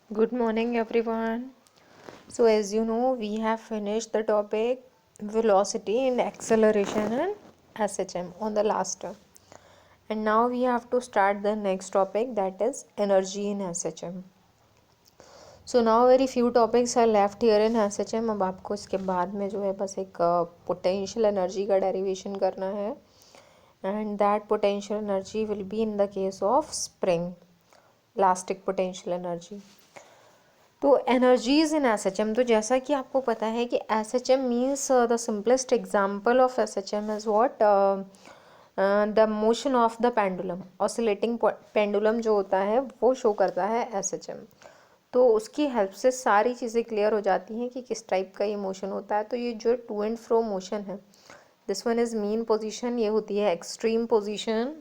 Good morning, everyone. So, as you know, we have finished the topic velocity and acceleration in SHM on the last term. And now we have to start the next topic, that is energy in SHM. So, now very few topics are left here in SHM. अब आपको इसके बाद में जो है बस एक potential energy का डेरिवेशन करना है. And that potential energy will be in the case of spring, elastic potential energy. तो energies in S H M, तो जैसा कि आपको पता है कि S H M means the simplest example of S H M is what the motion of the pendulum. Oscillating pendulum जो होता है वो शो करता है एस एच एम. तो उसकी हेल्प से सारी चीज़ें क्लियर हो जाती हैं कि किस टाइप का ये मोशन होता है. तो ये जो टू एंड फ्रो मोशन है, this one is mean position, ये होती है एक्सट्रीम पोजीशन.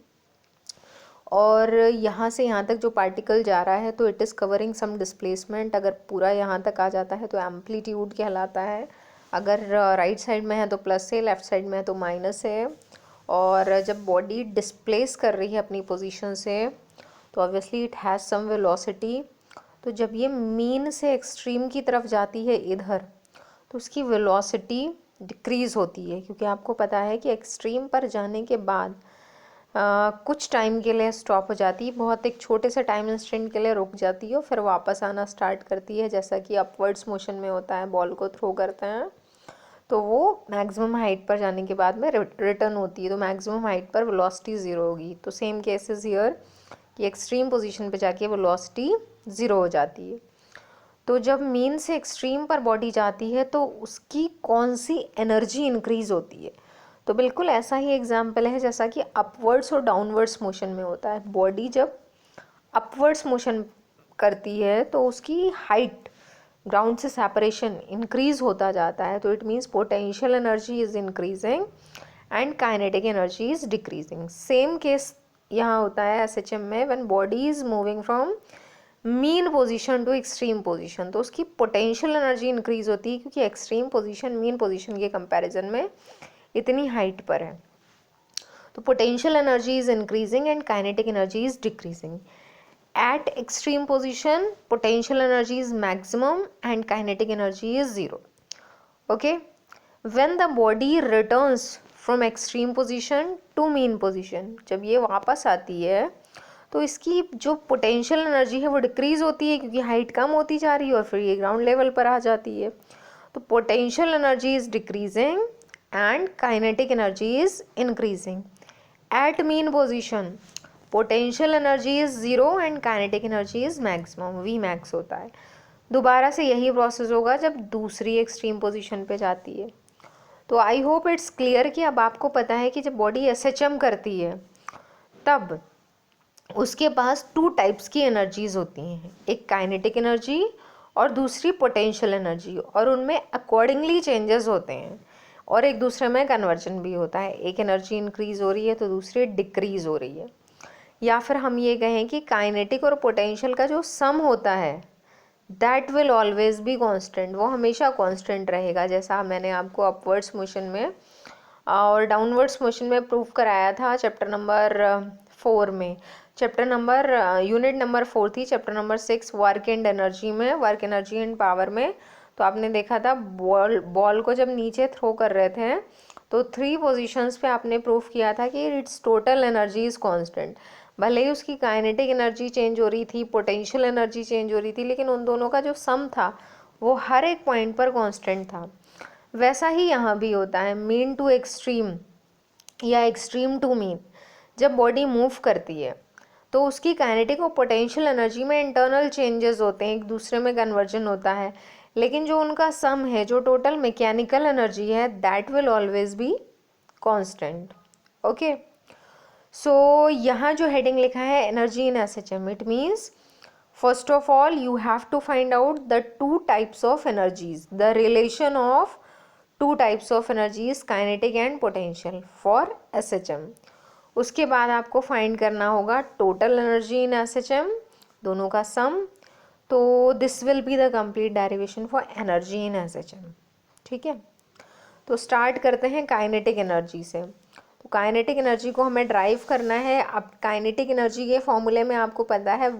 और यहाँ से यहाँ तक जो पार्टिकल जा रहा है तो it is covering some displacement. अगर पूरा यहाँ तक आ जाता है तो एम्पलीट्यूड कहलाता है. अगर राइट साइड में है तो प्लस है, लेफ़्ट साइड में है तो माइनस है. और जब बॉडी डिस्प्लेस कर रही है अपनी पोजीशन से तो obviously it has some velocity. तो जब ये मीन से एक्सट्रीम की तरफ जाती है इधर, तो उसकी वेलोसिटी डिक्रीज़ होती है, क्योंकि आपको पता है कि एक्सट्रीम पर जाने के बाद कुछ टाइम के लिए स्टॉप हो जाती है, बहुत एक छोटे से टाइम इंस्टेंट के लिए रुक जाती है और फिर वापस आना स्टार्ट करती है. जैसा कि अपवर्ड्स मोशन में होता है, बॉल को थ्रो करते हैं तो वो मैक्सिमम हाइट पर जाने के बाद में रिटर्न होती है, तो मैक्सिमम हाइट पर वेलोसिटी ज़ीरो होगी. तो सेम केसेस हियर कि एक्सट्रीम पोजीशन पे जाके वेलोसिटी ज़ीरो हो जाती है. तो जब मीन से एक्सट्रीम पर बॉडी जाती है तो उसकी कौन सी एनर्जी इंक्रीज़ होती है. तो बिल्कुल ऐसा ही एग्जाम्पल है जैसा कि अपवर्ड्स और डाउनवर्ड्स मोशन में होता है. बॉडी जब अपवर्ड्स मोशन करती है तो उसकी हाइट, ग्राउंड से सेपरेशन इंक्रीज होता जाता है. तो it means potential energy is increasing and kinetic energy is decreasing. Same case यहाँ होता है एस एच एम में, when body is moving from mean position to extreme position, तो उसकी पोटेंशियल एनर्जी इंक्रीज होती है क्योंकि एक्सट्रीम पोजीशन मीन पोजीशन के कंपैरिजन में इतनी हाइट पर है. तो potential energy is increasing and kinetic energy is decreasing. At extreme position potential energy is maximum and kinetic energy is zero. Okay, when the body returns from extreme position to mean position, जब ये वापस आती है तो इसकी जो potential energy है वो डिक्रीज होती है क्योंकि हाइट कम होती जा रही है और फिर ये ग्राउंड लेवल पर आ जाती है. तो potential energy is decreasing and kinetic energy is increasing. At mean position potential energy is zero and kinetic energy is maximum, V max होता है. दोबारा से यही प्रोसेस होगा जब दूसरी एक्सट्रीम पोजीशन पे जाती है. तो आई होप इट्स क्लियर कि अब आपको पता है कि जब बॉडी एस एच एम करती है तब उसके पास टू टाइप्स की एनर्जीज होती हैं, एक काइनेटिक एनर्जी और दूसरी पोटेंशियल एनर्जी, और उनमें अकॉर्डिंगली चेंजेस होते हैं और एक दूसरे में कन्वर्जन भी होता है. एक एनर्जी इंक्रीज हो रही है तो दूसरी डिक्रीज हो रही है. या फिर हम ये कहें कि काइनेटिक और पोटेंशियल का जो सम होता है that will always be constant, वो हमेशा कांस्टेंट रहेगा. जैसा मैंने आपको अपवर्ड्स मोशन में और डाउनवर्ड्स मोशन में प्रूव कराया था चैप्टर नंबर 4 में. चैप्टर नंबर यूनिट नंबर 4 थी, chapter number 6 work and energy में, वर्क एनर्जी एंड पावर में. तो आपने देखा था बॉल को जब नीचे थ्रो कर रहे थे तो 3 पोजीशंस पे आपने प्रूफ किया था कि it's total energy is constant. भले ही उसकी काइनेटिक एनर्जी चेंज हो रही थी, पोटेंशियल एनर्जी चेंज हो रही थी, लेकिन उन दोनों का जो सम था वो हर एक पॉइंट पर कांस्टेंट था. वैसा ही यहाँ भी होता है, मीन टू एक्सट्रीम या एक्सट्रीम टू मीन. जब बॉडी मूव करती है तो उसकी काइनेटिक और पोटेंशियल एनर्जी में इंटरनल चेंजेस होते हैं, एक दूसरे में कन्वर्जन होता है, लेकिन जो उनका सम है, जो टोटल मैकेनिकल एनर्जी है, that will always be constant. Okay, so यहाँ जो हेडिंग लिखा है energy in S H M, it means first of all you have to find out the two types of energies, the relation of two types of energies kinetic and potential for S H M. उसके बाद आपको find करना होगा total energy in S H M, दोनों का sum. तो this will be the complete derivation for energy in S H M. ठीक है, तो स्टार्ट करते हैं काइनेटिक एनर्जी से. तो काइनेटिक एनर्जी को हमें ड्राइव करना है. अब काइनेटिक एनर्जी के फॉर्मूले में आपको पता है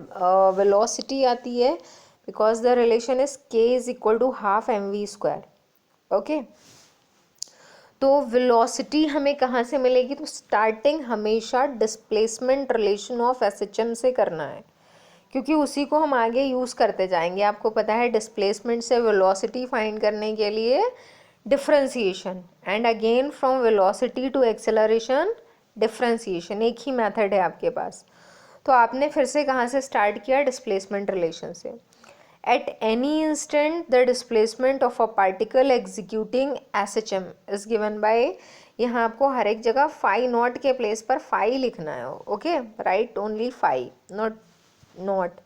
वेलोसिटी आती है because the relation is k is equal to half mv². Okay, तो वेलोसिटी हमें कहाँ से मिलेगी? तो स्टार्टिंग हमेशा डिस्प्लेसमेंट रिलेशन ऑफ एसएचएम से करना है, क्योंकि उसी को हम आगे यूज़ करते जाएंगे. आपको पता है डिस्प्लेसमेंट से वेलोसिटी फाइंड करने के लिए differentiation, and again from velocity to acceleration differentiation, एक ही मेथड है आपके पास. तो आपने फिर से कहाँ से स्टार्ट किया? डिस्प्लेसमेंट रिलेशन से. At any instant the displacement of a particle executing SHM is given by, यहाँ आपको हर एक जगह फाई नॉट के प्लेस पर फाई लिखना है. Okay, right, only phi, not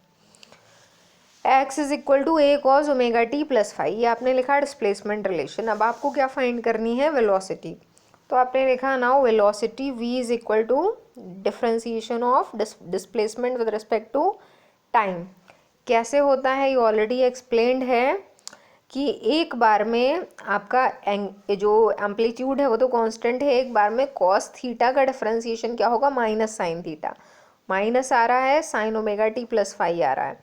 x is equal to a cos omega t plus phi. ये आपने लिखा डिस्प्लेसमेंट रिलेशन. अब आपको क्या फाइंड करनी है? वेलोसिटी. तो आपने लिखा now velocity v is equal to differentiation of displacement with respect to time. कैसे होता है? ये ऑलरेडी एक्सप्लेन्ड है कि एक बार में आपका जो एम्पलीट्यूड है वो तो कांस्टेंट है, एक बार में कॉस थीटा का डिफरेंशिएशन क्या होगा? Minus sine theta. माइनस आ रहा है, sine omega t plus phi आ रहा है,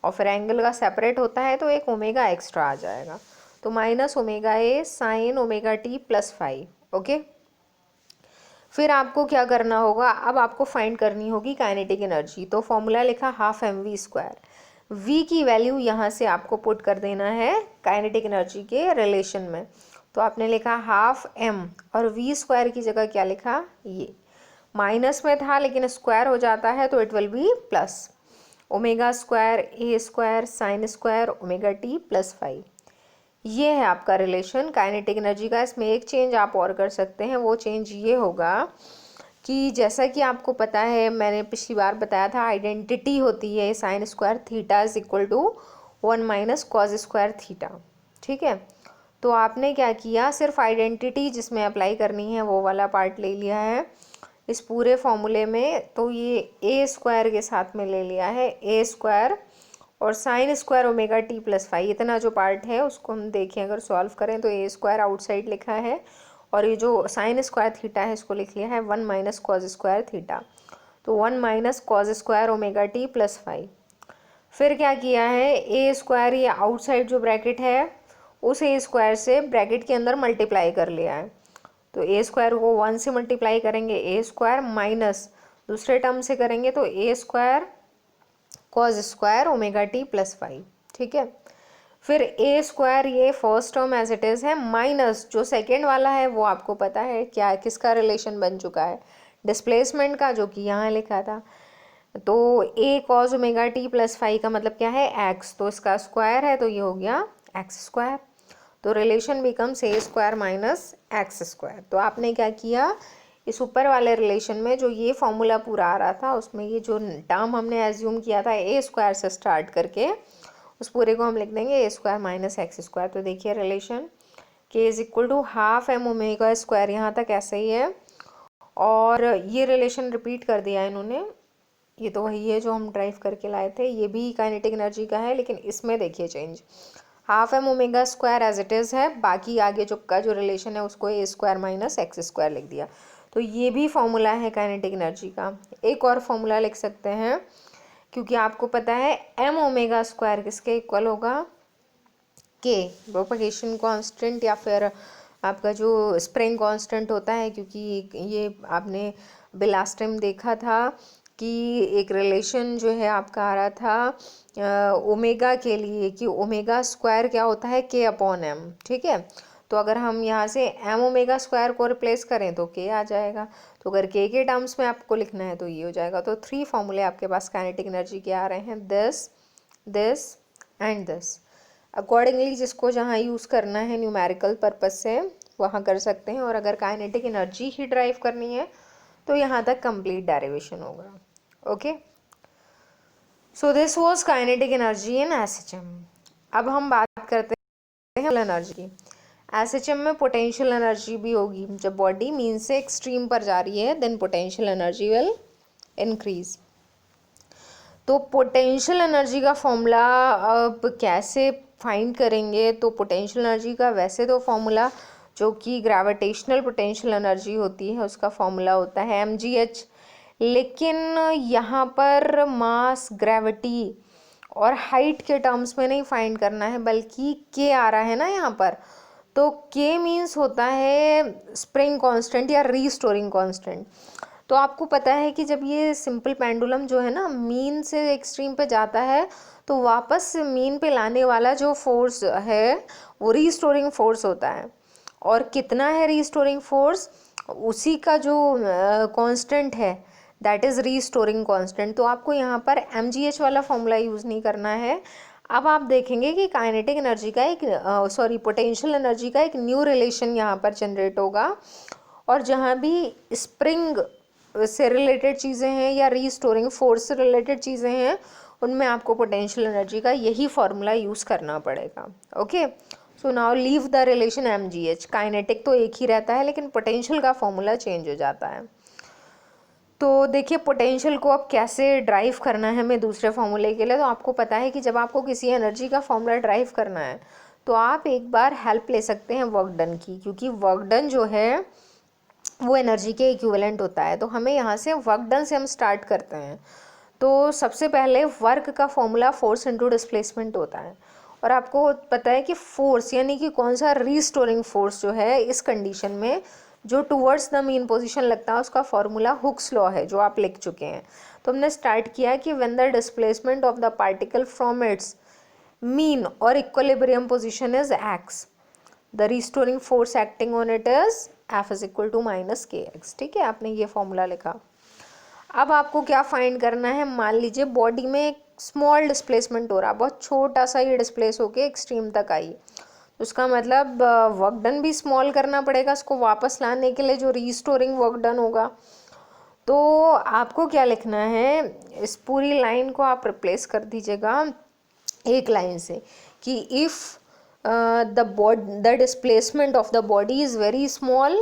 और फिर एंगल का सेपरेट होता है तो एक ओमेगा एक्स्ट्रा आ जाएगा. तो minus omega a sine omega t plus phi. Okay, फिर आपको क्या करना होगा? अब आपको फाइंड करनी होगी काइनेटिक एनर्जी. तो फॉर्मूला लिखा हाफ mv². v की वैल्यू यहाँ से आपको पुट कर देना है काइनेटिक एनर्जी के रिलेशन में. तो आपने लिखा हाफ m और v² की जगह क्या लिखा? ये माइनस में था लेकिन स्क्वायर हो जाता है तो it will be plus omega a² sine omega t plus phi. ये है आपका रिलेशन काइनेटिक एनर्जी का. इसमें एक चेंज आप और कर सकते हैं. वो चेंज ये होगा कि जैसा कि आपको पता है, मैंने पिछली बार बताया था, आइडेंटिटी होती है sin² theta is equal to 1 minus cos² theta. ठीक है, तो आपने क्या किया? सिर्फ आइडेंटिटी जिसमें अप्लाई करनी है वो वाला पार्ट ले लिया है इस पूरे फॉर्मूले में. तो ये a² के साथ में ले लिया है a² और sin² omega t plus phi. इतना जो पार्ट है उसको हम देखें, अगर सॉल्व करें तो a² आउटसाइड लिखा है और ये जो sin² थीटा है इसको लिख लिया है 1 माइनस cos² थीटा. तो 1 minus cos² omega t plus phi. फिर क्या किया है? a² ये आउटसाइड जो ब्रैकेट है उस a² से ब्रैकेट के अंदर मल्टीप्लाई कर लिया है. तो a² को 1 से मल्टीप्लाई करेंगे a² माइनस दूसरे टर्म से करेंगे तो a² cos² omega t plus phi. ठीक है, फिर a² ये first term as it is है माइनस जो सेकेंड वाला है वो आपको पता है क्या किसका रिलेशन बन चुका है? डिस्प्लेसमेंट का, जो कि यहाँ लिखा था. तो a cos omega t plus phi का मतलब क्या है? x. तो इसका स्क्वायर है तो ये हो गया x². तो relation becomes a² minus x². तो आपने क्या किया? इस ऊपर वाले रिलेशन में जो ये फॉर्मूला पूरा आ रहा था उसमें ये जो टर्म हमने एज्यूम किया था a² से स्टार्ट करके उस पूरे को हम लिख देंगे a² माइनस x². तो देखिए relation k is equal to half m ओमेगा². यहाँ तक ऐसे ही है और ये रिलेशन रिपीट कर दिया इन्होंने. ये तो वही है जो हम ड्राइव करके लाए थे. ये भी काइनेटिक एनर्जी का है लेकिन इसमें देखिए change, half m omega as it is है, बाकी आगे जो रिलेशन है उसको a² माइनस x² लिख दिया. तो ये भी फॉर्मूला है काइनेटिक एनर्जी का. एक और फॉर्मूला लिख सकते हैं क्योंकि आपको पता है m ओमेगा² किसके इक्वल होगा? k, प्रोपगेशन कांस्टेंट या फिर आपका जो स्प्रिंग कांस्टेंट होता है. क्योंकि ये आपने लास्ट टाइम देखा था कि एक रिलेशन जो है आपका आ रहा था ओमेगा के लिए कि ओमेगा² क्या होता है? k upon m. ठीक है, तो अगर हम यहाँ से m ओमेगा² को रिप्लेस करें तो k आ जाएगा. तो अगर k के टर्म्स में आपको लिखना है तो ये हो जाएगा. तो 3 फॉर्मूले आपके पास काइनेटिक एनर्जी के आ रहे हैं, दिस एंड दिस. अकॉर्डिंगली जिसको जहाँ यूज़ करना है न्यूमेरिकल पर्पज से वहाँ कर सकते हैं, और अगर काइनेटिक एनर्जी ही ड्राइव करनी है तो यहाँ तक कंप्लीट डेरिवेशन होगा. Okay, so this was kinetic energy in SHM. अब हम बात करते हैं एनर्जी की. एसएचएम में पोटेंशियल एनर्जी भी होगी. जब बॉडी मीन से एक्सट्रीम पर जा रही है then potential energy will increase. तो पोटेंशियल एनर्जी का फॉर्मूला अब कैसे फाइंड करेंगे? तो पोटेंशियल एनर्जी का वैसे तो फॉर्मूला जो कि ग्रेविटेशनल पोटेंशियल एनर्जी होती है उसका फॉर्मूला होता है mgh. लेकिन यहाँ पर मास ग्रेविटी और हाइट के टर्म्स में नहीं फाइंड करना है, बल्कि के आ रहा है ना यहाँ पर, तो के मीन्स होता है स्प्रिंग कांस्टेंट या रीस्टोरिंग कांस्टेंट। तो आपको पता है कि जब ये सिंपल पेंडुलम जो है ना मीन से एक्सट्रीम पे जाता है, तो वापस मीन पे लाने वाला जो फोर्स है वो रीस्टोरिंग फोर्स होता है। और कितना है रीस्टोरिंग फोर्स, उसी का जो कांस्टेंट है दैट इज़ रीस्टोरिंग कांस्टेंट। तो आपको यहाँ पर mgh वाला फॉर्मूला यूज़ नहीं करना है। अब आप देखेंगे कि काइनेटिक एनर्जी का एक पोटेंशियल एनर्जी का एक न्यू रिलेशन यहाँ पर जनरेट होगा, और जहाँ भी स्प्रिंग से रिलेटेड चीज़ें हैं या रीस्टोरिंग फोर्स से रिलेटेड चीज़ें हैं, उनमें आपको पोटेंशियल एनर्जी का यही फॉर्मूला यूज़ करना पड़ेगा। Okay, so now leave the relation mgh। Kinetic तो एक ही रहता है, लेकिन पोटेंशियल का फॉर्मूला चेंज हो जाता है। तो देखिए पोटेंशियल को अब कैसे ड्राइव करना है मैं दूसरे फॉर्मूले के लिए। तो आपको पता है कि जब आपको किसी एनर्जी का फॉर्मूला ड्राइव करना है, तो आप एक बार हेल्प ले सकते हैं वर्क डन की, क्योंकि वर्क डन जो है वो एनर्जी के इक्विवेलेंट होता है। तो हमें यहाँ से वर्क डन से हम स्टार्ट करते हैं। तो सबसे पहले वर्क का फॉर्मूला फोर्स इनटू डिस्प्लेसमेंट होता है, और आपको पता है कि फोर्स यानी कि कौन सा रीस्टोरिंग फोर्स जो है इस कंडीशन में जो टूवर्ड्स द मीन पोजीशन लगता है, उसका फॉर्मूला हुक्स लॉ है, जो आप लिख चुके हैं। तो हमने स्टार्ट किया कि when the displacement of the particle from its mean और equilibrium position is x, the restoring force acting on it is F is equal to minus k x. ठीक है, आपने ये फॉर्मूला लिखा। अब आपको क्या फाइंड करना है, मान लीजिए बॉडी में एक स्मॉल डिस्प्लेसमेंट हो रहा, बहुत छोटा सा ये डिस्प्लेस होके एक्सट्रीम तक आई, तो उसका मतलब वर्क डन भी स्मॉल करना पड़ेगा इसको वापस लाने के लिए, जो रीस्टोरिंग वर्क डन होगा। तो आपको क्या लिखना है, इस पूरी लाइन को आप रिप्लेस कर दीजिएगा एक लाइन से कि if the displacement of the body is very small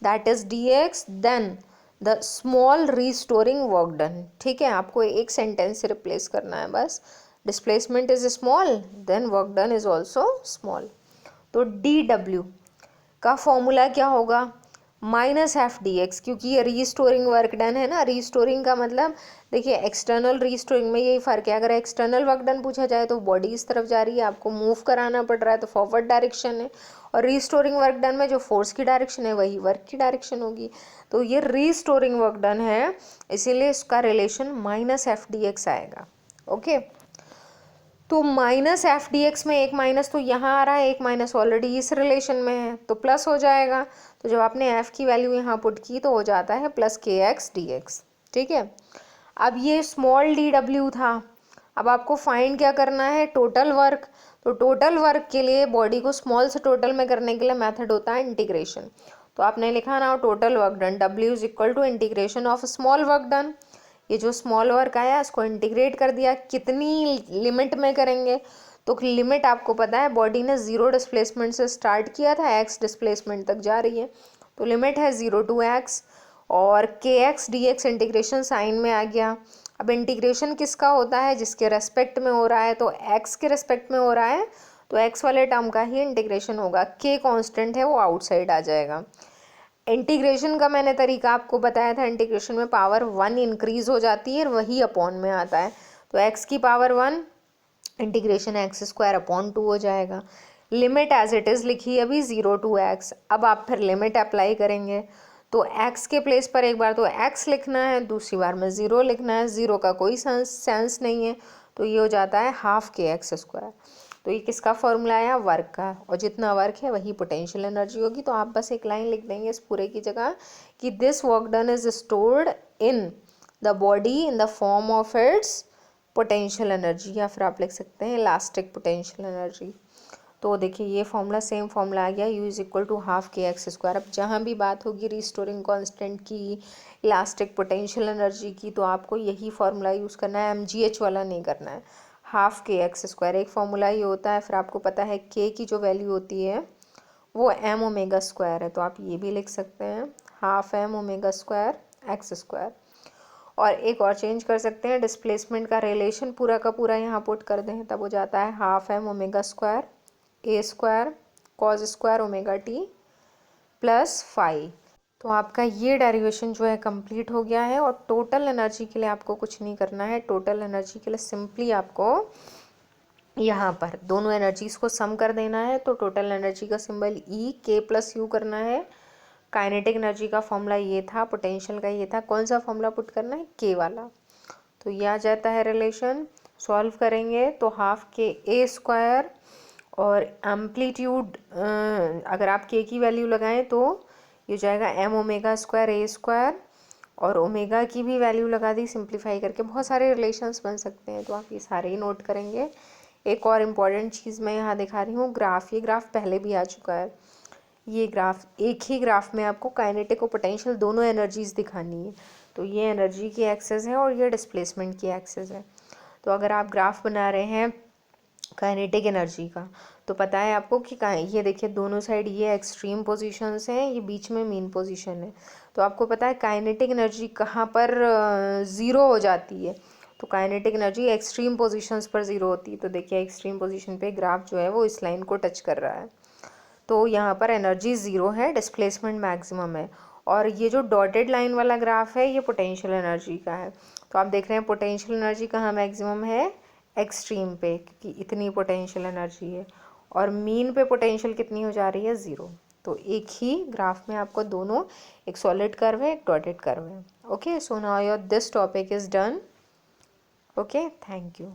that is dx, then the small restoring work done. ठीक है, आपको एक सेंटेंस से रिप्लेस करना है बस, displacement is small then work done is also small. तो dw का फॉर्मूला क्या होगा, माइनस एफ डी एक्स, क्योंकि ये रीस्टोरिंग वर्क डन है ना। रीस्टोरिंग का मतलब देखिए एक्सटर्नल रीस्टोरिंग में यही फ़र्क है, अगर एक्सटर्नल वर्क डन पूछा जाए तो बॉडी इस तरफ जा रही है, आपको मूव कराना पड़ रहा है तो फॉरवर्ड डायरेक्शन है, और रीस्टोरिंग वर्क डन में जो फोर्स की डायरेक्शन है वही वर्क की डायरेक्शन होगी। तो ये रीस्टोरिंग वर्क डन है, इसीलिए इसका relation minus F D x आएगा। ओके, तो माइनस एफ डी एक्स में एक माइनस तो यहाँ आ रहा है, एक माइनस ऑलरेडी इस रिलेशन में है, तो प्लस हो जाएगा। तो जब आपने एफ की वैल्यू यहाँ पुट की तो हो जाता है प्लस के एक्स डी एक्स। ठीक है, अब ये स्मॉल डी डब्ल्यू था। अब आपको फाइंड क्या करना है, टोटल वर्क। तो टोटल वर्क के लिए बॉडी को स्मॉल से टोटल में करने के लिए मेथड होता है इंटीग्रेशन। तो आपने लिखा ना total work done W is equal to integration of small work done. ये जो स्मॉल वर्क आया इसको इंटीग्रेट कर दिया, कितनी लिमिट में करेंगे, तो लिमिट आपको पता है बॉडी ने ज़ीरो डिस्प्लेसमेंट से स्टार्ट किया था, एक्स डिस्प्लेसमेंट तक जा रही है, तो लिमिट है 0 to x, और k x d x integration sign में आ गया। अब इंटीग्रेशन किसका होता है, जिसके रेस्पेक्ट में हो रहा है, तो x के रेस्पेक्ट में हो रहा है तो x वाले टर्म का ही इंटीग्रेशन होगा, k कांस्टेंट है वो आउटसाइड आ जाएगा। इंटीग्रेशन का मैंने तरीका आपको बताया था, इंटीग्रेशन में पावर 1 इंक्रीज हो जाती है, वही अपॉन में आता है, तो x की power 1 integration x square upon 2 हो जाएगा। लिमिट एज इट इज़ लिखी अभी 0 to x। अब आप फिर लिमिट अप्लाई करेंगे, तो x के प्लेस पर एक बार तो x लिखना है, दूसरी बार में 0 लिखना है, 0 का कोई सेंस नहीं है, तो ये हो जाता है हाफ के एक्स स्क्वायर। तो ये किसका फॉर्मूला आया, वर्क का, और जितना वर्क है वही पोटेंशियल एनर्जी होगी। तो आप बस एक लाइन लिख देंगे इस पूरे की जगह कि this work done is stored in the body in the form of its potential energy, या फिर आप लिख सकते हैं इलास्टिक पोटेंशियल एनर्जी। तो देखिए ये फॉर्मूला सेम फॉर्मूला आ गया, u is equal to half k x square. अब जहाँ भी बात होगी रिस्टोरिंग कांस्टेंट की, इलास्टिक पोटेंशियल एनर्जी की, तो आपको यही फॉर्मूला यूज़ करना है, mgh वाला नहीं करना है। हाफ के एक्स स्क्वायर एक फॉर्मूला ये होता है, फिर आपको पता है k की जो वैल्यू होती है वो m ओमेगा स्क्वायर है, तो आप ये भी लिख सकते हैं half m omega square x square. और एक और चेंज कर सकते हैं, डिस्प्लेसमेंट का रिलेशन पूरा का पूरा यहाँ पुट कर दें, तब हो जाता है half m omega square a square cos square omega t plus phi. तो आपका ये डेरिवेशन जो है कंप्लीट हो गया है। और टोटल एनर्जी के लिए आपको कुछ नहीं करना है। टोटल एनर्जी के लिए सिंपली आपको यहाँ पर दोनों एनर्जीज को सम कर देना है। तो टोटल एनर्जी का सिंबल ई के प्लस यू करना है। काइनेटिक एनर्जी का फॉर्मूला ये था, पोटेंशियल का ये था। कौन सा फॉर्मूला पुट करना है? के वाला। तो ये आ जाता है रिलेशन। सॉल्व करेंगे तो हाफ के ए स्क्वायर और एम्पलीट्यूड अगर आप के की वैल्यू लगाएं तो ये जाएगा M omega square a square, और ओमेगा की भी वैल्यू लगा दी सिंप्लीफाई करके। बहुत सारे रिलेशंस बन सकते हैं, तो आप ये सारे ही नोट करेंगे। एक और इम्पॉर्टेंट चीज़ मैं यहाँ दिखा रही हूँ, ग्राफ। ये ग्राफ पहले भी आ चुका है। ये ग्राफ, एक ही ग्राफ में आपको काइनेटिक और पोटेंशियल दोनों एनर्जीज दिखानी है। तो ये एनर्जी की एक्सेस है और ये डिस्प्लेसमेंट की एक्सेस है। तो अगर आप ग्राफ बना रहे हैं काइनेटिक एनर्जी का, तो पता है आपको कि ये देखिए दोनों साइड ये एक्सट्रीम पोजीशंस हैं, ये बीच में मीन पोजीशन है। तो आपको पता है काइनेटिक एनर्जी कहाँ पर ज़ीरो हो जाती है? तो काइनेटिक एनर्जी एक्सट्रीम पोजीशंस पर ज़ीरो होती है। तो देखिए एक्सट्रीम पोजीशन पे ग्राफ जो है वो इस लाइन को टच कर रहा है। तो यहाँ पर एनर्जी ज़ीरो है, डिस्प्लेसमेंट मैक्सिमम है। और ये जो डॉटेड लाइन वाला ग्राफ है ये पोटेंशियल एनर्जी का है। तो आप देख रहे हैं पोटेंशियल एनर्जी कहाँ मैक्सिमम है? एक्सट्रीम पे, क्योंकि इतनी पोटेंशियल एनर्जी है। और मीन पे पोटेंशियल कितनी हो जा रही है? ज़ीरो। तो एक ही ग्राफ में आपको दोनों, एक सॉलिड कर्व है, एक डॉटेड कर्व है। Okay, so now your this topic is done. Okay, thank you.